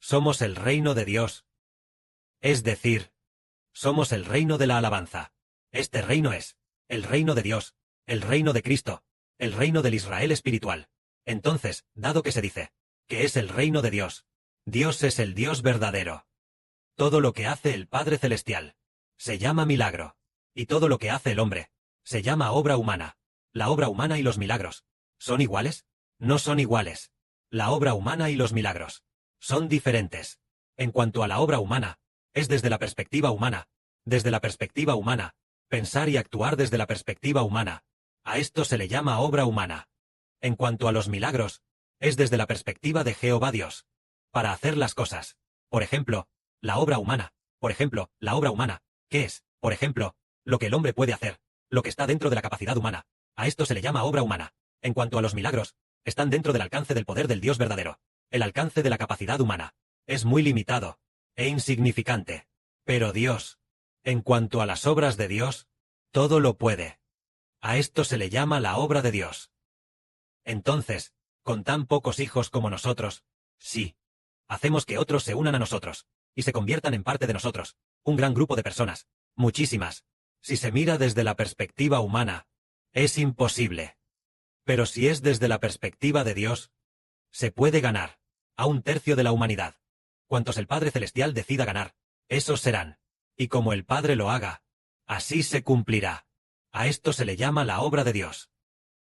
Somos el reino de Dios. Es decir, somos el reino de la alabanza. Este reino es el reino de Dios, el reino de Cristo, el reino del Israel espiritual. Entonces, dado que se dice que es el reino de Dios, Dios es el Dios verdadero. Todo lo que hace el Padre Celestial se llama milagro, y todo lo que hace el hombre se llama obra humana. La obra humana y los milagros, ¿son iguales? No son iguales. La obra humana y los milagros son diferentes. En cuanto a la obra humana, es desde la perspectiva humana. Desde la perspectiva humana, pensar y actuar desde la perspectiva humana. A esto se le llama obra humana. En cuanto a los milagros, es desde la perspectiva de Jehová Dios. Para hacer las cosas. Por ejemplo, la obra humana. Por ejemplo, la obra humana. ¿Qué es? Por ejemplo, lo que el hombre puede hacer. Lo que está dentro de la capacidad humana. A esto se le llama obra humana. En cuanto a los milagros, están dentro del alcance del poder del Dios verdadero. El alcance de la capacidad humana es muy limitado e insignificante. Pero Dios, en cuanto a las obras de Dios, todo lo puede. A esto se le llama la obra de Dios. Entonces, con tan pocos hijos como nosotros, sí, hacemos que otros se unan a nosotros, y se conviertan en parte de nosotros, un gran grupo de personas, muchísimas. Si se mira desde la perspectiva humana, es imposible. Pero si es desde la perspectiva de Dios, se puede ganar a un tercio de la humanidad. Cuantos el Padre Celestial decida ganar, esos serán. Y como el Padre lo haga, así se cumplirá. A esto se le llama la obra de Dios.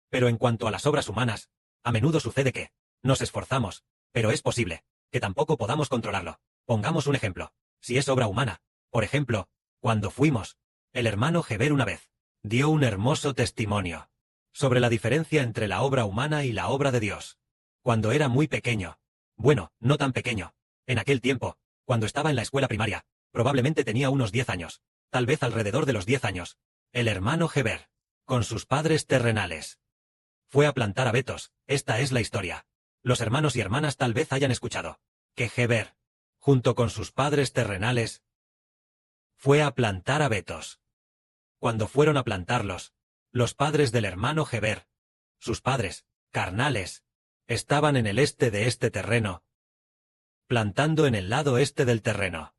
Pero en cuanto a las obras humanas, a menudo sucede que nos esforzamos, pero es posible que tampoco podamos controlarlo. Pongamos un ejemplo. Si es obra humana, por ejemplo, cuando fuimos, el hermano Heber una vez dio un hermoso testimonio sobre la diferencia entre la obra humana y la obra de Dios. Cuando era muy pequeño, bueno, no tan pequeño, en aquel tiempo, cuando estaba en la escuela primaria, probablemente tenía unos 10 años, tal vez alrededor de los 10 años, el hermano Heber, con sus padres terrenales, fue a plantar abetos. Esta es la historia. Los hermanos y hermanas tal vez hayan escuchado que Heber, junto con sus padres terrenales, fue a plantar abetos. Cuando fueron a plantarlos, los padres del hermano Heber, sus padres, carnales, estaban en el este de este terreno, plantando en el lado este del terreno.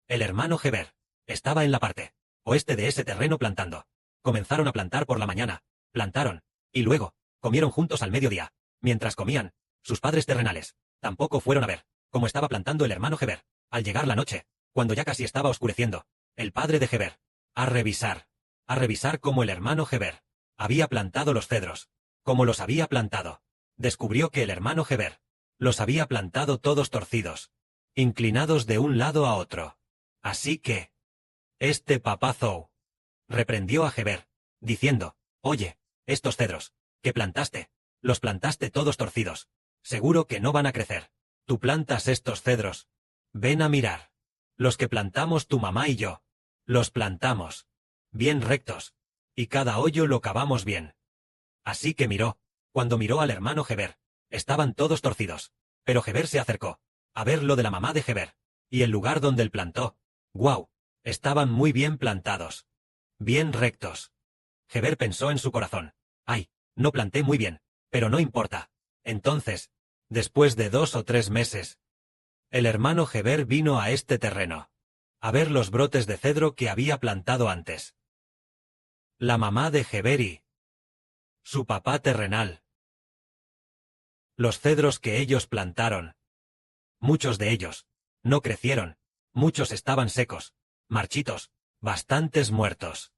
El hermano Heber estaba en la parte oeste de ese terreno plantando. Comenzaron a plantar por la mañana, plantaron, y luego, comieron juntos al mediodía. Mientras comían, sus padres terrenales tampoco fueron a ver cómo estaba plantando el hermano Heber. Al llegar la noche, cuando ya casi estaba oscureciendo, el padre de Heber, a revisar cómo el hermano Heber había plantado los cedros, como los había plantado, descubrió que el hermano Heber los había plantado todos torcidos, inclinados de un lado a otro. Así que, este papá Zou reprendió a Heber, diciendo: «Oye, estos cedros que plantaste, los plantaste todos torcidos. Seguro que no van a crecer. Tú plantas estos cedros. Ven a mirar. Los que plantamos tu mamá y yo, los plantamos bien rectos, y cada hoyo lo cavamos bien». Así que miró. Cuando miró al hermano Heber, estaban todos torcidos. Pero Heber se acercó a ver lo de la mamá de Heber, y el lugar donde él plantó, ¡guau!, estaban muy bien plantados, bien rectos. Heber pensó en su corazón: «Ay, no planté muy bien, pero no importa». Entonces, después de 2 o 3 meses, el hermano Heber vino a este terreno a ver los brotes de cedro que había plantado antes. La mamá de Heber y su papá terrenal. Los cedros que ellos plantaron, muchos de ellos no crecieron, muchos estaban secos, marchitos, bastantes muertos.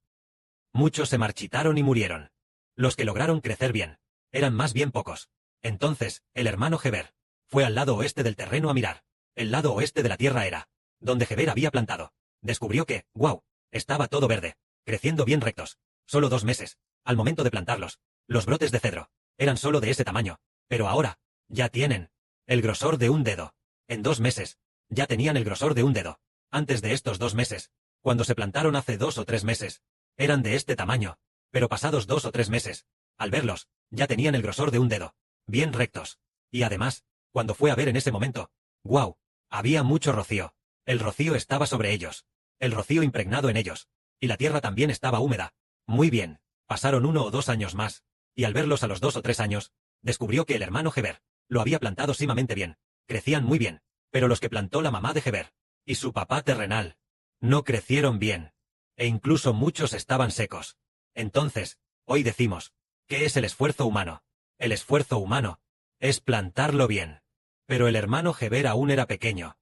Muchos se marchitaron y murieron. Los que lograron crecer bien eran más bien pocos. Entonces, el hermano Heber fue al lado oeste del terreno a mirar. El lado oeste de la tierra era donde Heber había plantado. Descubrió que, ¡guau!, estaba todo verde, creciendo bien rectos. Solo 2 meses, al momento de plantarlos, los brotes de cedro eran solo de ese tamaño, pero ahora ya tienen el grosor de un dedo. En 2 meses, ya tenían el grosor de un dedo. Antes de estos 2 meses, cuando se plantaron hace 2 o 3 meses, eran de este tamaño, pero pasados 2 o 3 meses, al verlos, ya tenían el grosor de un dedo, bien rectos. Y además, cuando fue a ver en ese momento, ¡guau!, había mucho rocío. El rocío estaba sobre ellos, el rocío impregnado en ellos, y la tierra también estaba húmeda. Muy bien, pasaron 1 o 2 años más, y al verlos a los 2 o 3 años, descubrió que el hermano Heber lo había plantado sumamente bien, crecían muy bien, Pero los que plantó la mamá de Heber y su papá terrenal no crecieron bien, e incluso muchos estaban secos. Entonces, hoy decimos, ¿qué es el esfuerzo humano? El esfuerzo humano es plantarlo bien. Pero el hermano Heber aún era pequeño.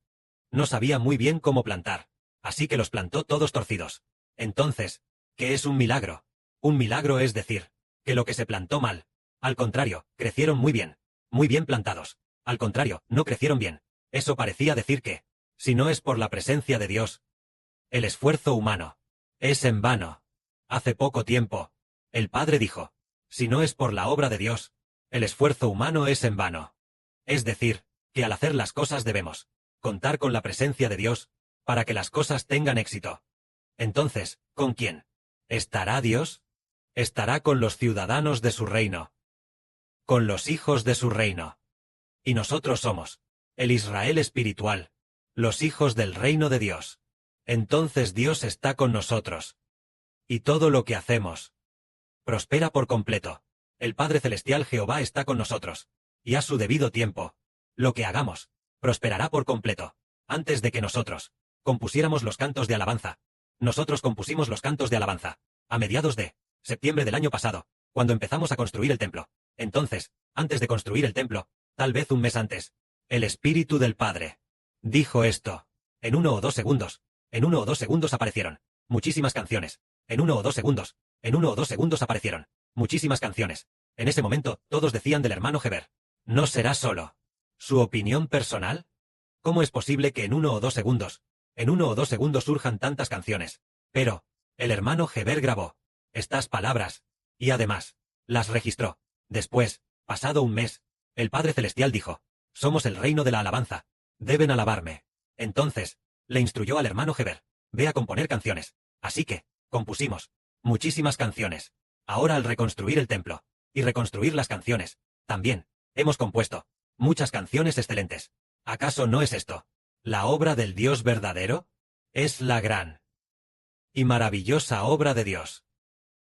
No sabía muy bien cómo plantar, así que los plantó todos torcidos. Entonces, ¿qué es un milagro? Un milagro es decir, que lo que se plantó mal, al contrario, crecieron muy bien plantados. Al contrario, no crecieron bien. Eso parecía decir que, si no es por la presencia de Dios, el esfuerzo humano es en vano. Hace poco tiempo, el Padre dijo, si no es por la obra de Dios, el esfuerzo humano es en vano. Es decir, que al hacer las cosas debemos contar con la presencia de Dios, para que las cosas tengan éxito. Entonces, ¿con quién estará Dios? Estará con los ciudadanos de su reino, con los hijos de su reino. Y nosotros somos el Israel espiritual, los hijos del reino de Dios. Entonces Dios está con nosotros. Y todo lo que hacemos prospera por completo. El Padre Celestial Jehová está con nosotros. Y a su debido tiempo, lo que hagamos prosperará por completo. Antes de que nosotros compusiéramos los cantos de alabanza, nosotros compusimos los cantos de alabanza a mediados de septiembre del año pasado, cuando empezamos a construir el templo. Entonces, antes de construir el templo, tal vez un mes antes, el Espíritu del Padre dijo esto. En 1 o 2 segundos, en 1 o 2 segundos aparecieron muchísimas canciones. En 1 o 2 segundos, en 1 o 2 segundos aparecieron muchísimas canciones. En ese momento, todos decían del hermano Heber, ¿no será solo su opinión personal? ¿Cómo es posible que en 1 o 2 segundos, en 1 o 2 segundos surjan tantas canciones? Pero, el hermano Heber grabó estas palabras, y además, las registró. Después, pasado un mes, el Padre Celestial dijo, somos el reino de la alabanza, deben alabarme. Entonces, le instruyó al hermano Heber, ve a componer canciones. Así que, compusimos muchísimas canciones. Ahora al reconstruir el templo, y reconstruir las canciones, también, hemos compuesto muchas canciones excelentes. ¿Acaso no es esto la obra del Dios verdadero? Es la gran y maravillosa obra de Dios.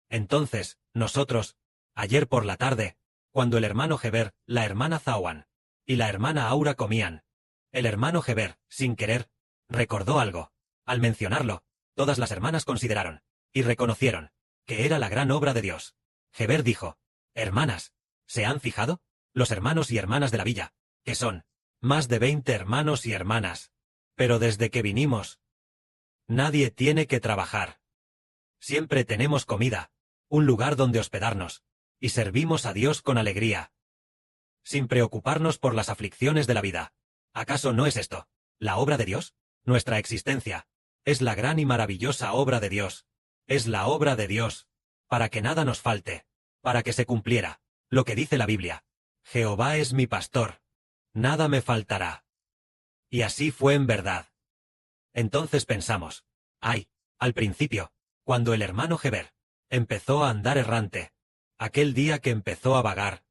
Entonces, nosotros, ayer por la tarde, cuando el hermano Heber, la hermana Zawan y la hermana Aura comían, el hermano Heber, sin querer, recordó algo. Al mencionarlo, todas las hermanas consideraron y reconocieron que era la gran obra de Dios. Heber dijo, hermanas, ¿se han fijado? Los hermanos y hermanas de la villa, que son más de 20 hermanos y hermanas. Pero desde que vinimos, nadie tiene que trabajar. Siempre tenemos comida, un lugar donde hospedarnos, y servimos a Dios con alegría, sin preocuparnos por las aflicciones de la vida. ¿Acaso no es esto la obra de Dios? Nuestra existencia es la gran y maravillosa obra de Dios. Es la obra de Dios, para que nada nos falte, para que se cumpliera lo que dice la Biblia. Jehová es mi pastor, nada me faltará. Y así fue en verdad. Entonces pensamos, ay, al principio, cuando el hermano Heber empezó a andar errante, aquel día que empezó a vagar,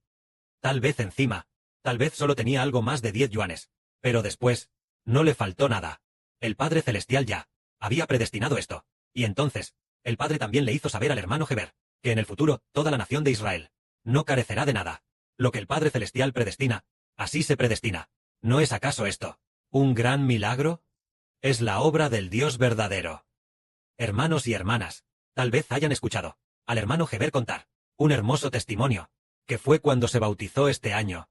tal vez encima, tal vez solo tenía algo más de 10 yuanes, pero después, no le faltó nada. El Padre Celestial ya había predestinado esto, y entonces, el Padre también le hizo saber al hermano Heber, que en el futuro, toda la nación de Israel no carecerá de nada. Lo que el Padre Celestial predestina, así se predestina. ¿No es acaso esto un gran milagro? Es la obra del Dios verdadero. Hermanos y hermanas, tal vez hayan escuchado al hermano Heber contar un hermoso testimonio, que fue cuando se bautizó este año.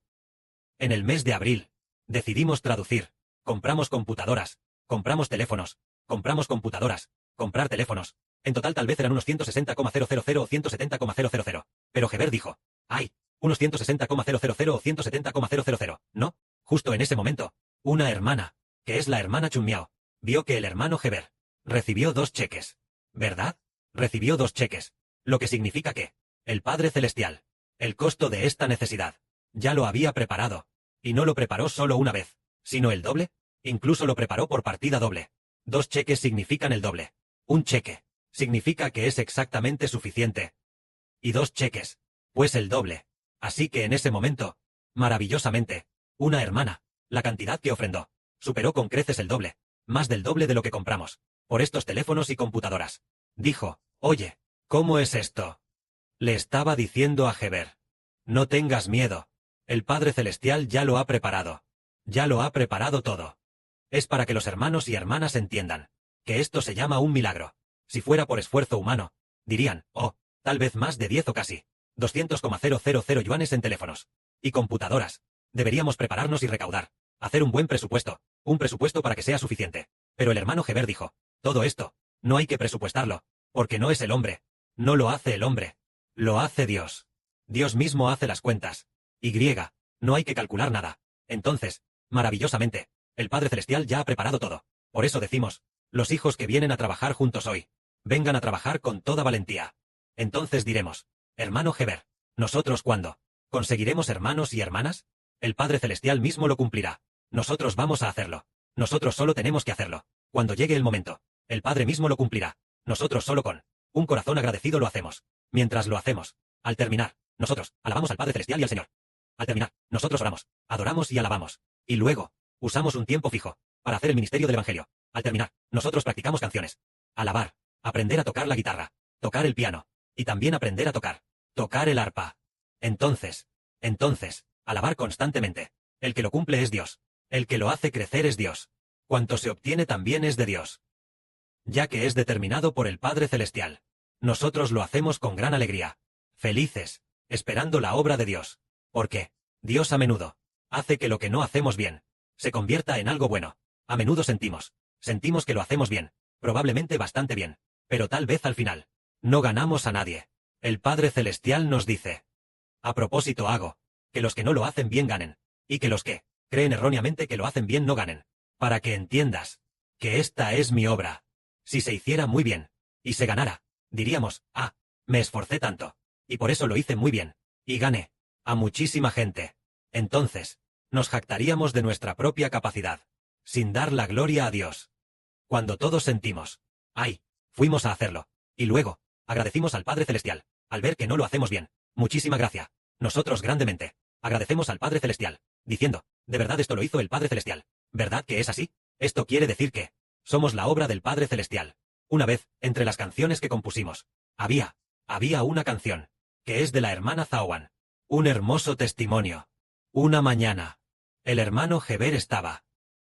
En el mes de abril, decidimos traducir, compramos computadoras, compramos teléfonos, compramos computadoras, comprar teléfonos. En total tal vez eran unos 160,000 o 170,000, pero Heber dijo, ¡ay! Unos 160,000 o 170,000, ¿no? Justo en ese momento, una hermana, que es la hermana Chunmiao, vio que el hermano Heber recibió 2 cheques. ¿Verdad? Recibió 2 cheques, lo que significa que el Padre Celestial, el costo de esta necesidad, ya lo había preparado, y no lo preparó solo una vez, sino el doble, incluso lo preparó por partida doble. 2 cheques significan el doble. Un cheque significa que es exactamente suficiente. Y 2 cheques, pues el doble. Así que en ese momento, maravillosamente, una hermana, la cantidad que ofrendó, superó con creces el doble, más del doble de lo que compramos, por estos teléfonos y computadoras. Dijo, oye, ¿cómo es esto? Le estaba diciendo a Heber, no tengas miedo, el Padre Celestial ya lo ha preparado todo. Es para que los hermanos y hermanas entiendan que esto se llama un milagro. Si fuera por esfuerzo humano, dirían, oh, tal vez más de 10 o casi 200,000 yuanes en teléfonos y computadoras. Deberíamos prepararnos y recaudar. Hacer un buen presupuesto. Un presupuesto para que sea suficiente. Pero el hermano Heber dijo, todo esto, no hay que presupuestarlo, porque no es el hombre. No lo hace el hombre. Lo hace Dios. Dios mismo hace las cuentas. Y no hay que calcular nada. Entonces, maravillosamente, el Padre Celestial ya ha preparado todo. Por eso decimos, los hijos que vienen a trabajar juntos hoy, vengan a trabajar con toda valentía. Entonces diremos, hermano Heber, ¿nosotros cuándo? ¿Conseguiremos hermanos y hermanas? El Padre Celestial mismo lo cumplirá. Nosotros vamos a hacerlo. Nosotros solo tenemos que hacerlo. Cuando llegue el momento, el Padre mismo lo cumplirá. Nosotros solo con un corazón agradecido lo hacemos. Mientras lo hacemos, al terminar, nosotros alabamos al Padre Celestial y al Señor. Al terminar, nosotros oramos, adoramos y alabamos. Y luego, usamos un tiempo fijo para hacer el ministerio del Evangelio. Al terminar, nosotros practicamos canciones. Alabar, aprender a tocar la guitarra, tocar el piano, y también aprender a tocar el arpa. Entonces, alabar constantemente. El que lo cumple es Dios. El que lo hace crecer es Dios. Cuanto se obtiene también es de Dios, ya que es determinado por el Padre Celestial. Nosotros lo hacemos con gran alegría, felices, esperando la obra de Dios. Porque Dios a menudo hace que lo que no hacemos bien se convierta en algo bueno. A menudo sentimos que lo hacemos bien, probablemente bastante bien, pero tal vez al final no ganamos a nadie. El Padre Celestial nos dice, a propósito hago que los que no lo hacen bien ganen, y que los que creen erróneamente que lo hacen bien no ganen, para que entiendas que esta es mi obra. Si se hiciera muy bien, y se ganara, diríamos, ah, me esforcé tanto, y por eso lo hice muy bien, y gané a muchísima gente. Entonces, nos jactaríamos de nuestra propia capacidad, sin dar la gloria a Dios. Cuando todos sentimos, ay, fuimos a hacerlo, y luego, agradecimos al Padre Celestial, al ver que no lo hacemos bien, muchísima gracia. Nosotros grandemente agradecemos al Padre Celestial, diciendo, de verdad esto lo hizo el Padre Celestial. ¿Verdad que es así? Esto quiere decir que somos la obra del Padre Celestial. Una vez, entre las canciones que compusimos, había una canción, que es de la hermana Zawan. Un hermoso testimonio. Una mañana, el hermano Heber estaba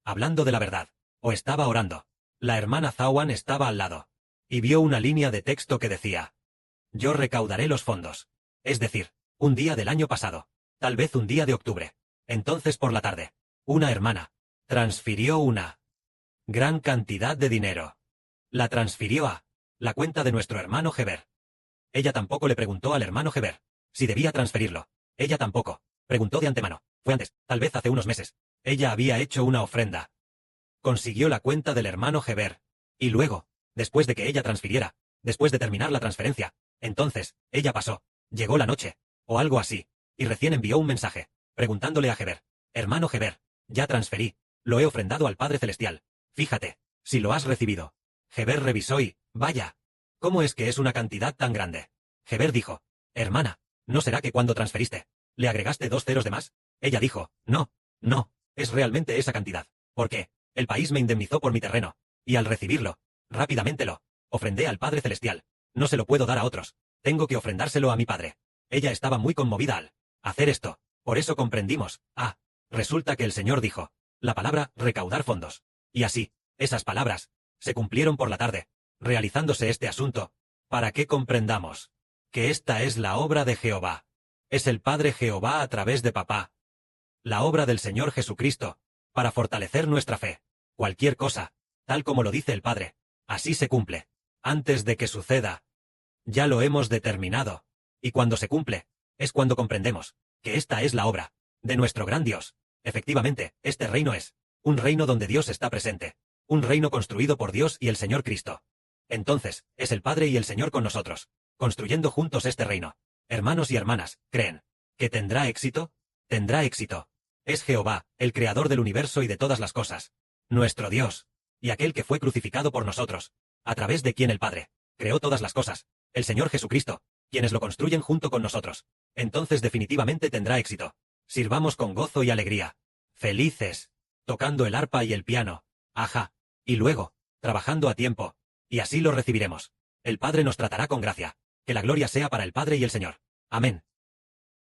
hablando de la verdad, o estaba orando. La hermana Zawan estaba al lado, y vio una línea de texto que decía, yo recaudaré los fondos. Es decir, un día del año pasado, tal vez un día de octubre. Entonces por la tarde, una hermana transfirió una gran cantidad de dinero. La transfirió a la cuenta de nuestro hermano Heber. Ella tampoco le preguntó al hermano Heber si debía transferirlo. Ella tampoco preguntó de antemano. Fue antes, tal vez hace unos meses. Ella había hecho una ofrenda. Consiguió la cuenta del hermano Heber. Y luego, después de que ella transfiriera, después de terminar la transferencia, entonces, ella pasó, llegó la noche, o algo así, y recién envió un mensaje, preguntándole a Heber, hermano Heber, ya transferí, lo he ofrendado al Padre Celestial, fíjate, si lo has recibido. Heber revisó y, vaya, ¿cómo es que es una cantidad tan grande? Heber dijo, hermana, ¿no será que cuando transferiste, le agregaste 2 ceros de más? Ella dijo, no, es realmente esa cantidad, porque el país me indemnizó por mi terreno, y al recibirlo, rápidamente lo ofrendé al Padre Celestial. No se lo puedo dar a otros, tengo que ofrendárselo a mi padre. Ella estaba muy conmovida al hacer esto, por eso comprendimos, resulta que el Señor dijo, la palabra recaudar fondos. Y así, esas palabras se cumplieron por la tarde, realizándose este asunto, para que comprendamos que esta es la obra de Jehová. Es el Padre Jehová a través de papá. La obra del Señor Jesucristo, para fortalecer nuestra fe. Cualquier cosa, tal como lo dice el Padre, así se cumple. Antes de que suceda, ya lo hemos determinado. Y cuando se cumple, es cuando comprendemos que esta es la obra de nuestro gran Dios. Efectivamente, este reino es un reino donde Dios está presente. Un reino construido por Dios y el Señor Cristo. Entonces, es el Padre y el Señor con nosotros, construyendo juntos este reino. Hermanos y hermanas, ¿creen que tendrá éxito? Tendrá éxito. Es Jehová, el Creador del universo y de todas las cosas, nuestro Dios, y aquel que fue crucificado por nosotros, a través de quien el Padre creó todas las cosas, el Señor Jesucristo, quienes lo construyen junto con nosotros. Entonces definitivamente tendrá éxito. Sirvamos con gozo y alegría, felices, tocando el arpa y el piano, y luego, trabajando a tiempo, y así lo recibiremos. El Padre nos tratará con gracia. Que la gloria sea para el Padre y el Señor. Amén.